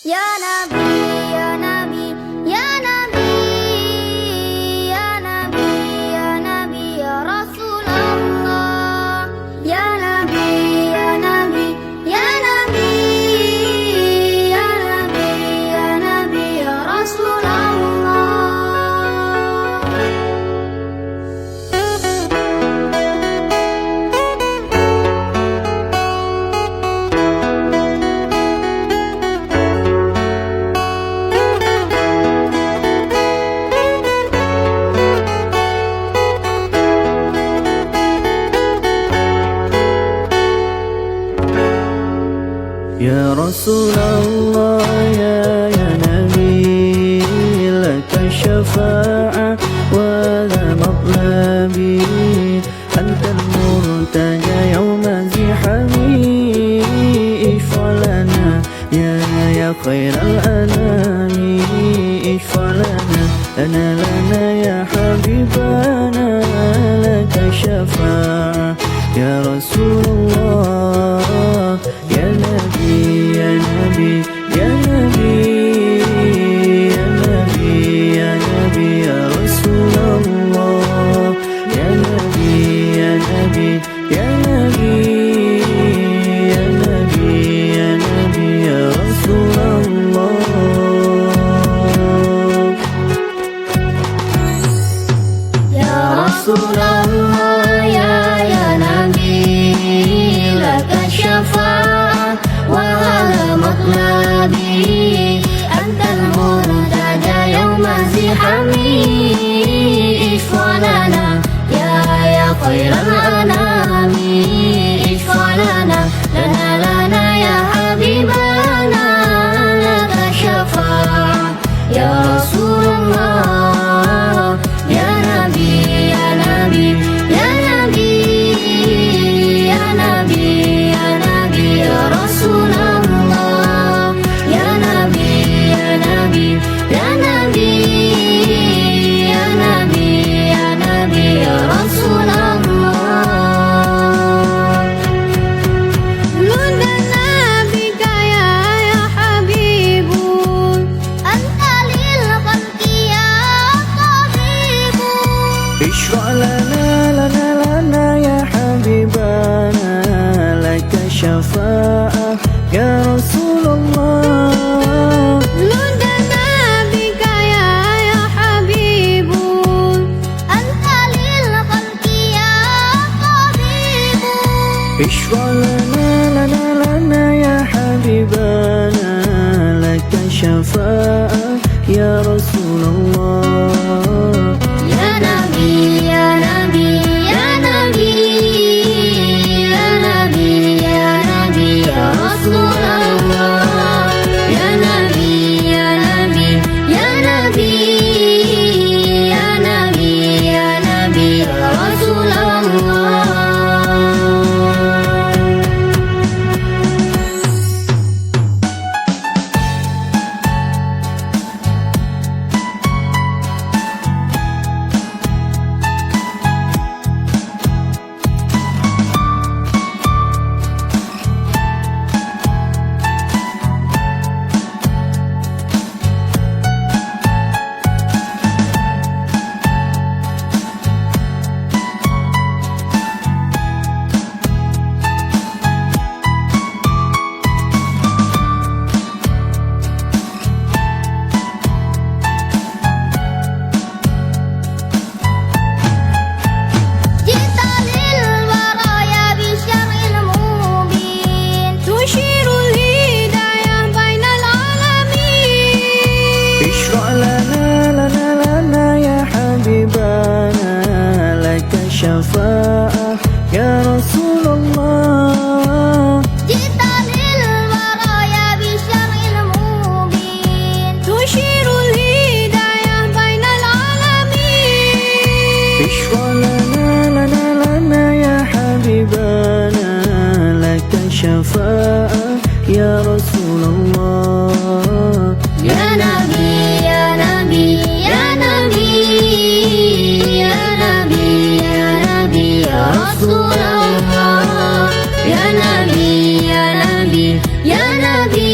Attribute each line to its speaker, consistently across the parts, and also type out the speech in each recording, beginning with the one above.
Speaker 1: Ya Nabi, ya Nabi, ya Nabi, ya Nabi, ya Nabi, ya Rasulullah. Ya Nabi, ya Nabi, ya Nabi, ya Nabi, ya Nabi, ya Rasulullah.
Speaker 2: Ya Rasulullah, ya Nabi, laka syafa'ah wa la matlabi, antal murtaja yawma zihami, ishfa'lana ya khairal anami, ishfa'lana lana ya habibana, laka syafa'ah ya Rasulullah. Ya Nabi, ya Nabi, ya Nabi, ya Nabi, ya Nabi, ya Rasulullah. Ya Nabi, ya Nabi, ya Nabi, ya Nabi, ya Nabi, ya Rasulullah.
Speaker 1: Ya Rasulullah, ya Nabi, laka syafa'ah wala matlabi, antal murtaja yawma zihami, ishfa'lana ya khairal anami, ishfa'lana lana ya habibana, laka syafa'ah ya Rasulullah. Ya Nabi, ya Nabi, ya Nabi, ya Nabi, ya Nabi, ya Rasulullah. Ya Nabi, ya Nabi, ya Nabi, ya Nabi, ya Nabi, ya Rasulullah. Lunda nabika ya habibun, anta lil khalqi ya tabibun.
Speaker 2: Ishfa'lana ya habibana, laka syafa'ah ya Rasulullah.
Speaker 1: Lunda nabika ya habibun, anta lil khalqi ya tabibun.
Speaker 2: Ishfa'lana ya habibana, laka syafa'ah ya Rasulullah.
Speaker 1: Ya Nabi, ya Nabi, ya Nabi, ya Nabi, ya Nabi, ya Rasulullah. Ya Nabi, ya Nabi, ya Nabi, ya Nabi, ya Nabi, ya Rasulullah.
Speaker 2: Ishfa'lana ya habibana, laka syafa'ah ya Rasulullah.
Speaker 1: Jita lil waraya bisyaril mubin, tushirul hidayah bainal alamin.
Speaker 2: Ishfa'lana ya habibana, laka syafa'ah ya Rasulullah.
Speaker 1: Ya Nabi, ya Nabi, ya Nabi, ya Nabi, ya Nabi, ya Rasulullah. Ya Nabi, ya Nabi, ya Nabi,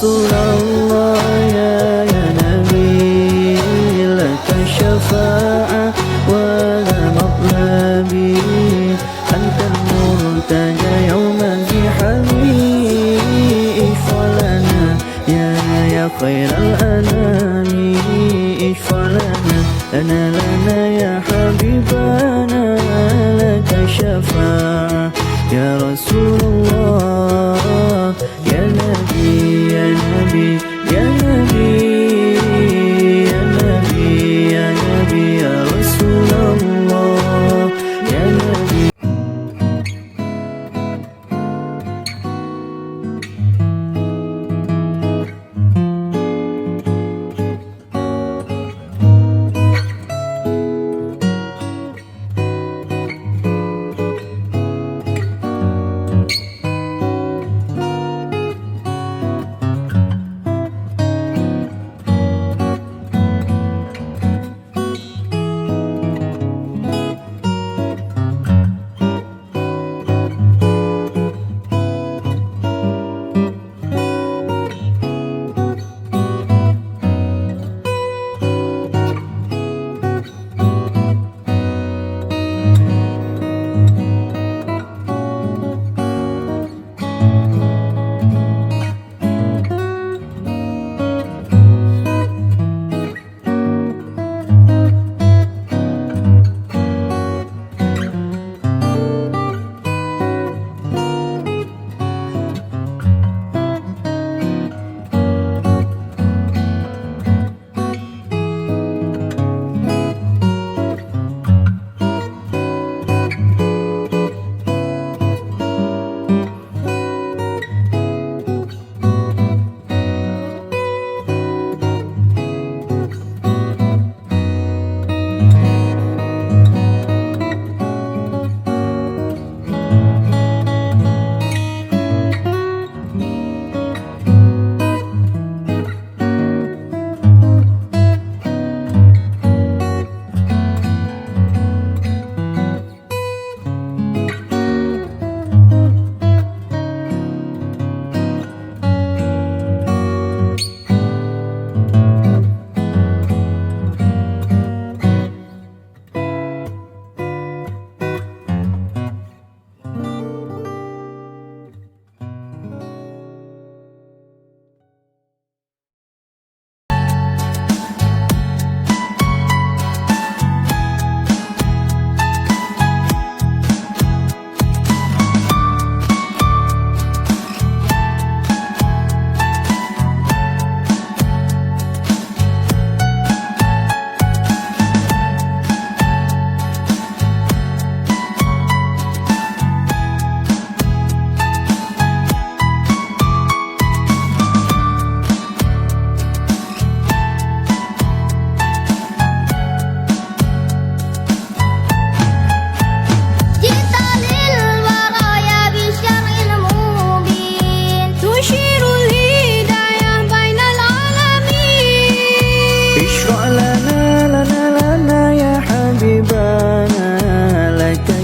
Speaker 2: Rasulullah ya Nabi, laka syafa'ah wa la matlabi, antal murtaja yawma zihami, ishfalana ya khairal anami, ishfalana lana ya habibana, laka syafa'ah ya Rasulullah ya Nabi, ya Nabi, ya Nabi, ya Nabi, ya Nabi, ya Rasulullah ya Nabi.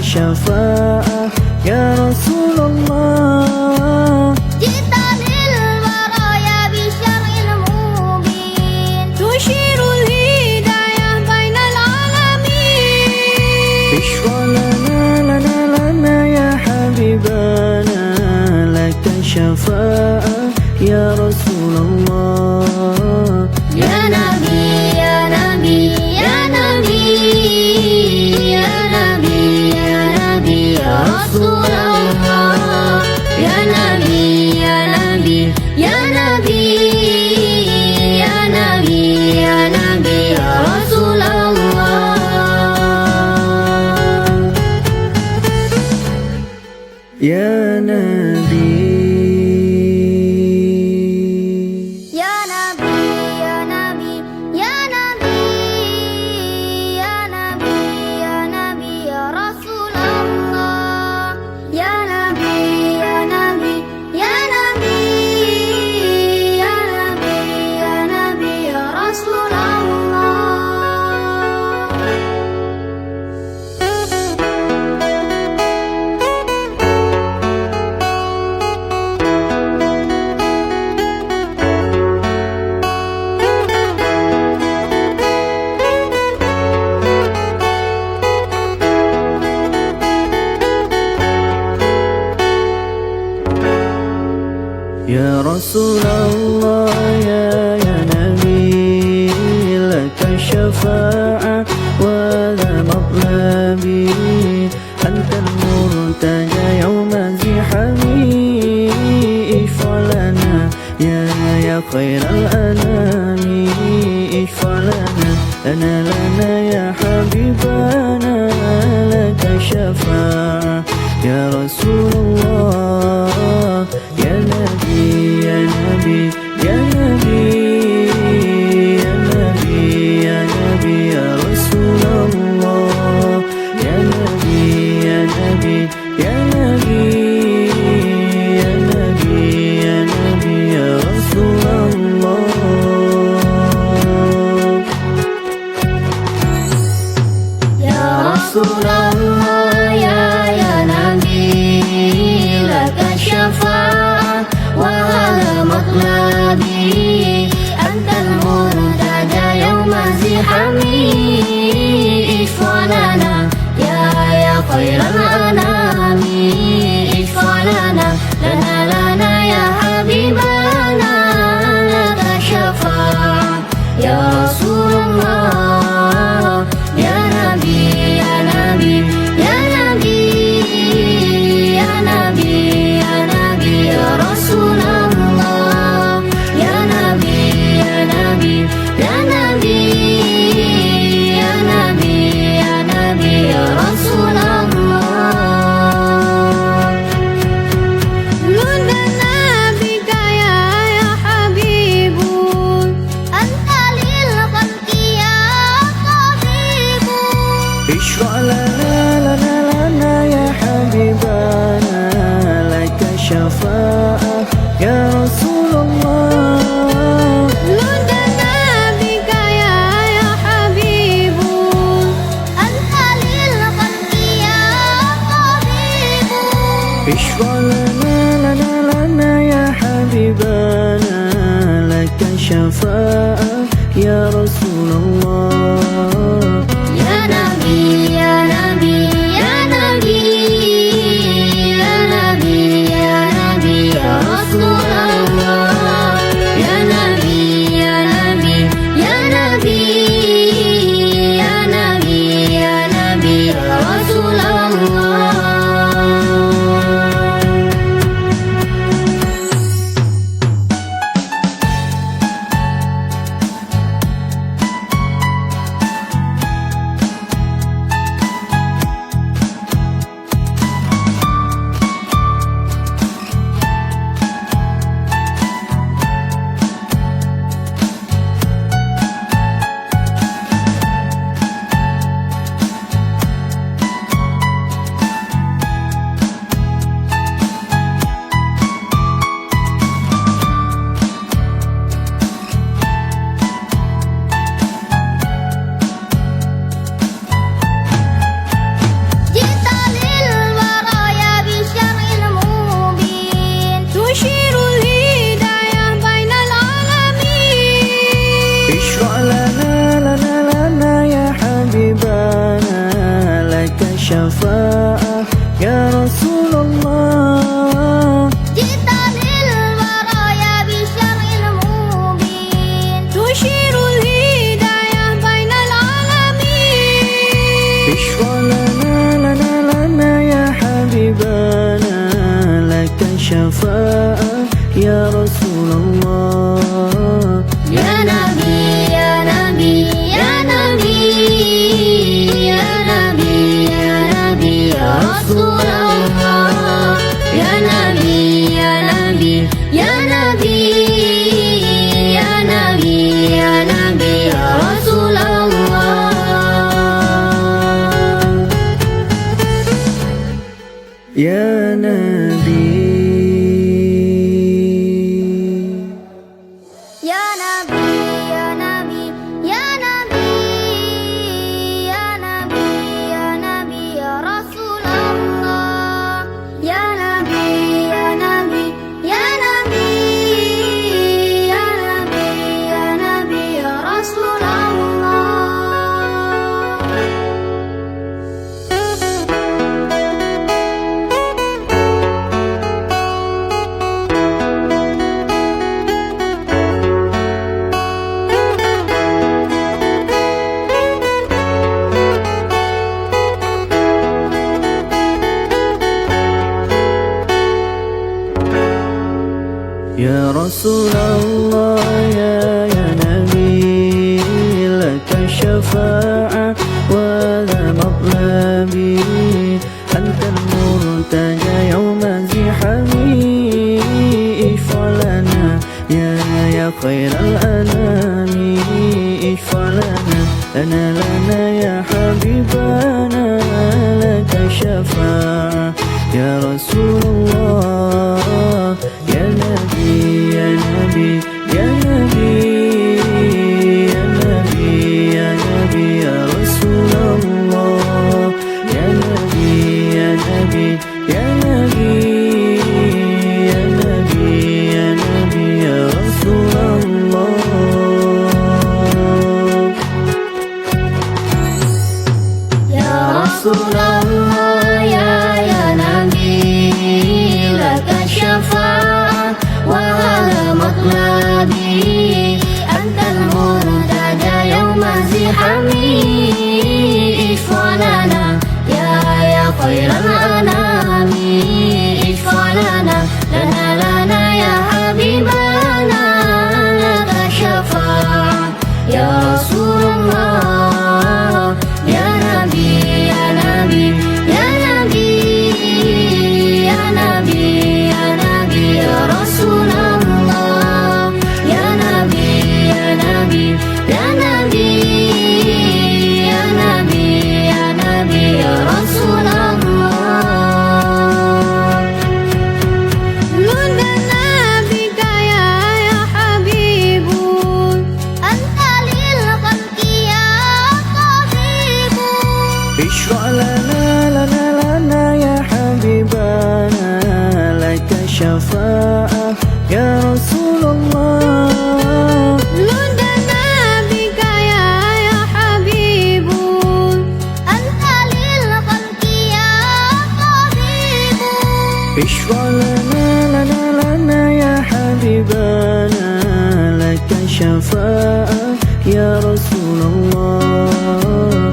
Speaker 2: syafa'ah ya Rasulullah.
Speaker 1: Jita lil waraya bisyar'il mubin, tushirul hidayah bainal alamin.
Speaker 2: Ishfa lana ya habibana, laka syafa'ah ya Rasulullah.
Speaker 1: Ya Nabi, ya Nabi, ya Nabi, ya Nabi, ya Nabi, ya Rasulullah. Ya Nabi, ya Nabi, ya Nabi, ya Nabi, ya Nabi, ya Rasulullah.
Speaker 2: Rasulullah ya Nabi, laka syafa'a wa la matlabi, antal murtaja yawma zihami, ishfa'lana ya khairal anami, ishfa'lana lana ya habibana, laka syafa'a ya Rasulullah ya Nabi, ya Nabi, ya Nabi, ya Nabi, ya Nabi, ya Rasulullah ya Nabi, ya Nabi, ya Nabi, ya Nabi, ya Nabi, ya Rasulullah.
Speaker 1: Ya Rasulullah ya Nabi, laka syafa'ah wa la matlabi, antal murtada yawma zihami, ishfa'lana ya khairal anami, ishfa'lana lana ya habibana, laka syafa'ah ya Rasulullah ya Nabi, ya Nabi, ya Nabi, ya Nabi, ya Nabi, ya Rasulullah ya Nabi, ya Nabi, ya Nabi, ya Nabi, ya Nabi, ya Rasulullah. Lunda nabika ya habibun, anta lil khalqi ya tabibun.
Speaker 2: Ishfa'lana ya habibana, laka syafa'ah ya Rasulullah.
Speaker 1: Lunda nabika ya habibun, anta lil khalqi ya tabibun.
Speaker 2: Ishfa'lana ya habibana, laka syafa'ah ya Rasulullah.
Speaker 1: Ya Nabi, ya Nabi, ya Nabi, ya Nabi, ya Nabi, ya Rasulullah. Ya Nabi, ya Nabi, ya Nabi, ya Nabi, ya Nabi, ya Rasulullah.
Speaker 2: syafa'ah ya Rasulullah.
Speaker 1: Jita lil waraya bisyaril mubin, tushirul hidayah bainal alamin.
Speaker 2: Ishfa'lana lana ya habibana, laka syafa'ah ya Rasulullah.
Speaker 1: Ya Nabi, ya Nabi, ya Nabi, ya Nabi, ya Nabi, ya Rasulullah. Ya Nabi, ya Nabi, ya Nabi, ya Nabi, ya Nabi, ya Rasulullah.
Speaker 2: Ya Nabi,
Speaker 1: Ya Nabi, ya Nabi, ya Nabi, ya Nabi, ya Nabi, ya Rasulullah. Ya Nabi, ya Nabi, ya Nabi, ya Nabi, ya Nabi, ya Rasulullah.
Speaker 2: يا رسول الله يا نبي لك الشفاعة ولا مطلبي أنت المرتجى يوم زحامي اشفع لنا يا خير الأنام اشفع لنا يا حبيبنا لك الشفاعة يا رسول الله يا نبي يا نبي يا نبي يا نبي يا نبي يا رسول الله يا نبي يا نبي يا نبي يا نبي يا نبي يا رسول الله
Speaker 1: يا رسول الله يا نبي لك الشفاعة وهذا مطلبي أنت المرتجى يوم زحامي اشفع لنا يا خير الأنام اشفع لنا يا حبيبنا لك الشفاعة يا رسول الله يا نبي يا نبي يا نبي يا نبي يا نبي يا رسول الله يا نبي يا نبي يا نبي يا نبي يا نبي يا رسول الله لنا بك يا حبيب أنت للخلق يا طبيب
Speaker 2: اشفع لنا يا حبيبنا لك الشفاعة يا رسول الله
Speaker 1: لنا بك يا حبيب أنت للخلق يا طبيب
Speaker 2: اشفع لنا يا حبيبنا لك الشفاعة يا رسول الله